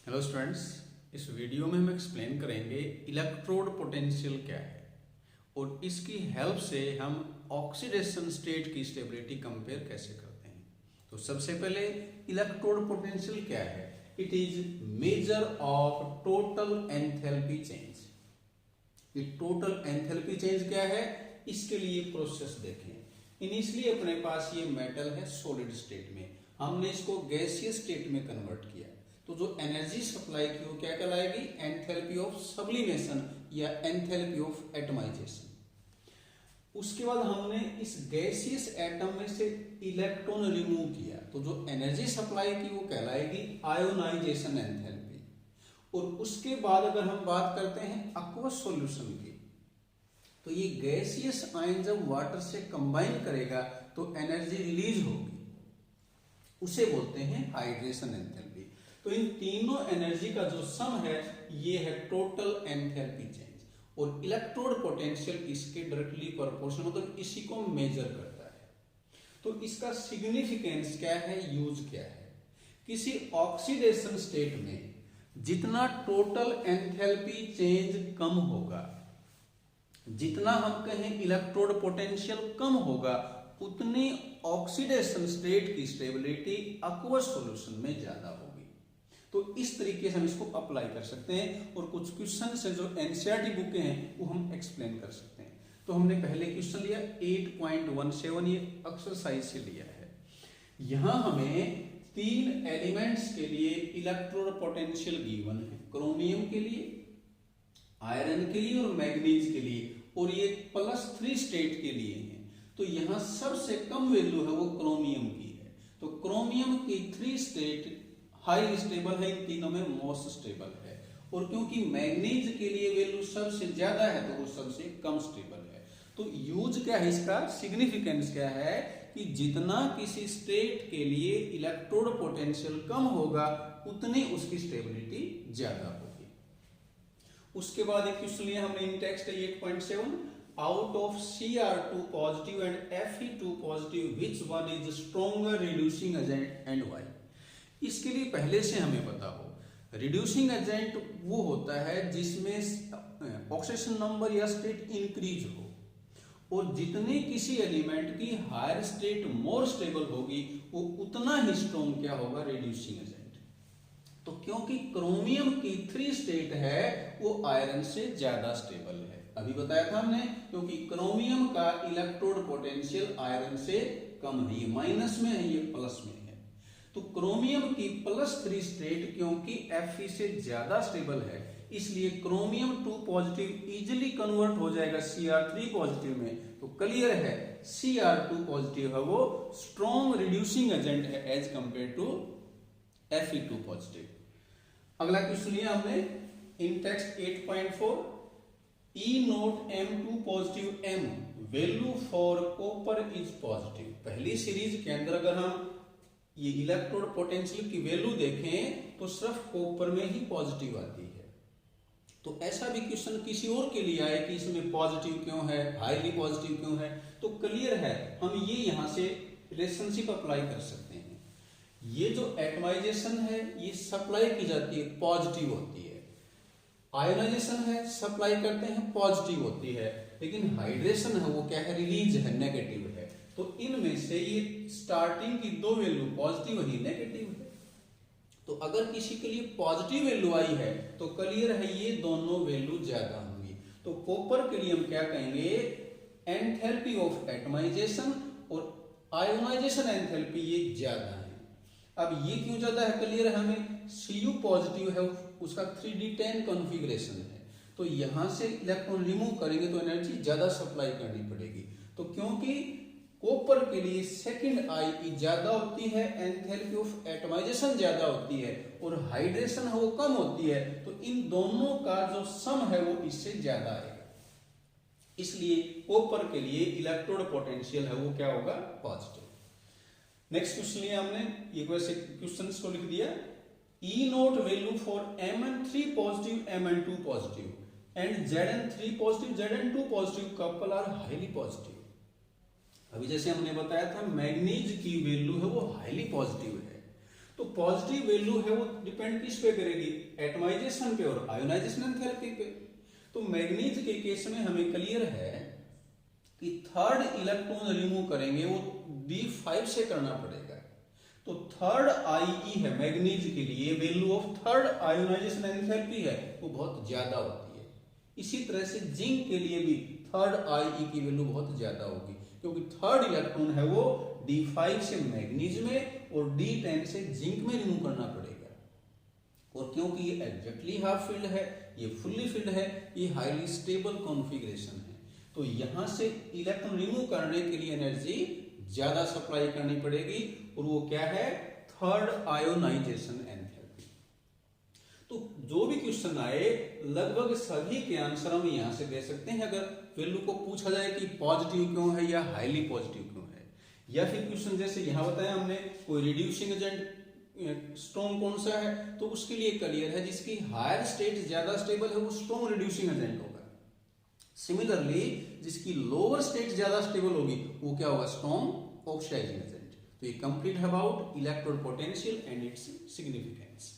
Hello students, इस video में हम एक्सप्लेन करेंगे इलेक्ट्रोड पोटेंशियल क्या है और इसकी हेल्प से हम ऑक्सीडेशन स्टेट की स्टेबिलिटी कंपेयर कैसे करते हैं। तो सबसे पहले इलेक्ट्रोड पोटेंशियल क्या है? It is measure of total enthalpy change. ये टोटल एंथैल्पी चेंज क्या है, इसके लिए प्रोसेस देखें। इनिशियली अपने पास ये मेटल है सॉलिड स्टेट में, हमने इसको गैसियस स्टेट में कन्वर्ट किया, तो जो एनर्जी सप्लाई की वो क्या कहलाएगी? एंथैल्पी ऑफ सब्लिमेशन या एंथैल्पी ऑफ एटमाइजेशन। उसके बाद हमने इस गैसियस एटम में से इलेक्ट्रॉन रिमूव किया, तो जो एनर्जी सप्लाई की वो कहलाएगी आयोनाइजेशन एंथैल्पी। और उसके बाद अगर हम बात करते हैं aqueous सॉल्यूशन की, तो ये गैसियस आयन जब वाटर से कंबाइन करेगा तो एनर्जी रिलीज होगी, उसे बोलते हैं हाइड्रेशन एंथैल्पी। तो इन तीनों एनर्जी का जो सम है ये है टोटल एंथैल्पी चेंज, और इलेक्ट्रोड पोटेंशियल इसके डायरेक्टली प्रोपोर्शनल, मतलब इसी को मेजर करता है। तो इसका सिग्निफिकेंस क्या है, यूज क्या है? किसी ऑक्सीडेशन स्टेट में जितना टोटल एंथैल्पी चेंज कम होगा, जितना हम कहें इलेक्ट्रोड पोटेंशियल कम होगा, उतनी ऑक्सीडेशन स्टेट की स्टेबिलिटी aqueous सॉल्यूशन में ज्यादा होगी। तो इस तरीके से हम इसको अप्लाई कर सकते हैं, और कुछ क्वेश्चन है जो एनसीईआरटी बुकें हैं वो हम एक्सप्लेन कर सकते हैं। तो हमने पहले क्वेश्चन लिया 8.17, ये एक्सरसाइज से लिया है। यहां हमें 3 एलिमेंट्स के लिए इलेक्ट्रोड पोटेंशियल गिवन है, क्रोमियम के लिए, आयरन के लिए और मैग्नीज के लिए, और ये +3 स्टेट के लिए है। तो यहां सबसे कम वैल्यू है वो क्रोमियम की है। तो क्रोमियम की 3 स्टेट हाई स्टेबल है, इन तीनों में मोस्ट स्टेबल है। और क्योंकि मैग्नीज के लिए वैल्यू सबसे ज्यादा है तो वो सबसे कम स्टेबल है। तो यूज क्या है, इसका सिग्निफिकेंस क्या है कि जितना किसी स्टेट के लिए इलेक्ट्रोड पोटेंशियल कम होगा उतनी उसकी स्टेबिलिटी ज्यादा होगी। उसके बाद एक क्वेश्चन लिया हमने in text 8.7, out of Cr2 positive and Fe2 positive which one is stronger reducing agent and why? इसके लिए पहले से हमें पता हो, रिड्यूसिंग एजेंट वो होता है जिसमें ऑक्सीडेशन नंबर या स्टेट इंक्रीज हो, और जितने किसी एलिमेंट की हायर स्टेट मोर स्टेबल होगी वो उतना ही स्ट्रॉन्ग क्या होगा, रिड्यूसिंग एजेंट। तो क्योंकि क्रोमियम की 3 स्टेट है वो आयरन से ज्यादा स्टेबल है, अभी बताया था हमने, क्योंकि क्रोमियम का इलेक्ट्रोड पोटेंशियल आयरन से कम है, ये माइनस में है, ये प्लस में है। तो क्रोमियम की +3 स्टेट क्योंकि Fe से ज्यादा स्टेबल है, इसलिए क्रोमियम 2 पॉजिटिव इजिली कन्वर्ट हो जाएगा Cr3 पॉजिटिव में। तो क्लियर है Cr2 पॉजिटिव है वो स्ट्रॉन्ग रिड्यूसिंग एजेंट है as compare to Fe2 positive. अगला क्वेश्चन लिया हमने in text 8.4, E0M2 positive M value for copper is positive. पहली सीरीज के अंदर अगर हम ये इलेक्ट्रोड पोटेंशियल की वैल्यू देखें तो सिर्फ कॉपर में ही पॉजिटिव आती है। तो ऐसा भी क्वेश्चन किसी और के लिए आए कि इसमें पॉजिटिव क्यों है, हाईली पॉजिटिव क्यों है, तो क्लियर है हम ये यहां से रिलेशनशिप अप्लाई कर सकते हैं। ये जो एटमाइजेशन है ये सप्लाई की जाती है, पॉजिटिव होती है। आयोनाइजेशन है, सप्लाई करते हैं, पॉजिटिव होती है। लेकिन हाइड्रेशन है वो क्या है, रिलीज है, नेगेटिव है। तो इनमें से ये स्टार्टिंग की 2 वैल्यू पॉजिटिव ही नेगेटिव है। तो अगर किसी के लिए पॉजिटिव वैल्यू आई है तो क्लियर है ये दोनों वैल्यू ज्यादा होंगी। तो कॉपर के लिए हम क्या कहेंगे, एंथैल्पी ऑफ एटमाइजेशन और आयोनाइजेशन एंथैल्पी ये ज्यादा है। अब ये क्यों ज्यादा है, क्लियर है हमें, Cu पॉजिटिव है, उसका 3d10 कॉन्फ़िगरेशन है, तो यहां से इलेक्ट्रॉन रिमूव करेंगे तो एनर्जी ज्यादा सप्लाई करनी पड़ेगी। तो क्योंकि कॉपर के लिए सेकंड आई ज्यादा होती है, एंथैल्पी ऑफ एटमाइजेशन ज्यादा होती है, और हाइड्रेशन है वो कम होती है, तो इन दोनों का जो सम है वो इससे ज्यादा आएगा। इसलिए कॉपर के लिए इलेक्ट्रोड पोटेंशियल है वो क्या होगा, पॉजिटिव। नेक्स्ट क्वेश्चन लिया हमने, ये वैसे क्वेश्चंस को लिख दिया, E0 value for Mn3 positive Mn2 positive and Zn3 positive Zn2 positive couple are highly positive. अभी जैसे हमने बताया था मैग्नीज की वैल्यू है वो हाईली पॉजिटिव है, तो पॉजिटिव वैल्यू है वो डिपेंड किस पे करेगी, एटमाइजेशन पे और आयोनाइजेशन एंथैल्पी पे। तो मैग्नीज के केस में हमें क्लियर है कि थर्ड इलेक्ट्रॉन रिमूव करेंगे वो D5 से करना पड़ेगा। तो थर्ड IE है मैग्नीज के लिए, value of third ionization enthalpy है वो बहुत ज्यादा होती है। इसी तरह से जिंक के लिए भी थर्ड IE की वैल्यू बहुत ज्यादा होगी, क्योंकि थर्ड इलेक्ट्रॉन है वो D5 से मैग्नीज में और D10 से जिंक में रिमूव करना पड़ेगा। और क्योंकि ये एग्जैक्टली हाफ फील्ड है, ये फुल्ली फील्ड है, ये हाईली स्टेबल कॉन्फ़िगरेशन है, तो यहां से इलेक्ट्रॉन रिमूव करने के लिए एनर्जी ज्यादा सप्लाई करनी पड़ेगी, और वो क्या है, थर्ड आयोनाइजेशन एंथैल्पी। तो जो भी क्वेश्चन आए लगभग सभी के आंसर हम यहां से दे सकते हैं। अगर वैल्यू को पूछा जाए कि पॉजिटिव क्यों है या हाईली पॉजिटिव क्यों है, या फिर क्वेश्चन जैसे यहां बताया हमने कोई रिड्यूसिंग एजेंट स्ट्रॉन्ग कौन सा है, तो उसके लिए क्लियर है जिसकी हायर स्टेट ज्यादा स्टेबल है वो स्ट्रॉन्ग रिड्यूसिंग एजेंट होगा। सिमिलरली जिसकी लोअर स्टेट ज्यादा स्टेबल होगी वो क्या होगा, स्ट्रॉन्ग ऑक्सीडाइजिंग एजेंट। तो ये कंप्लीट है about electrode potential and its significance.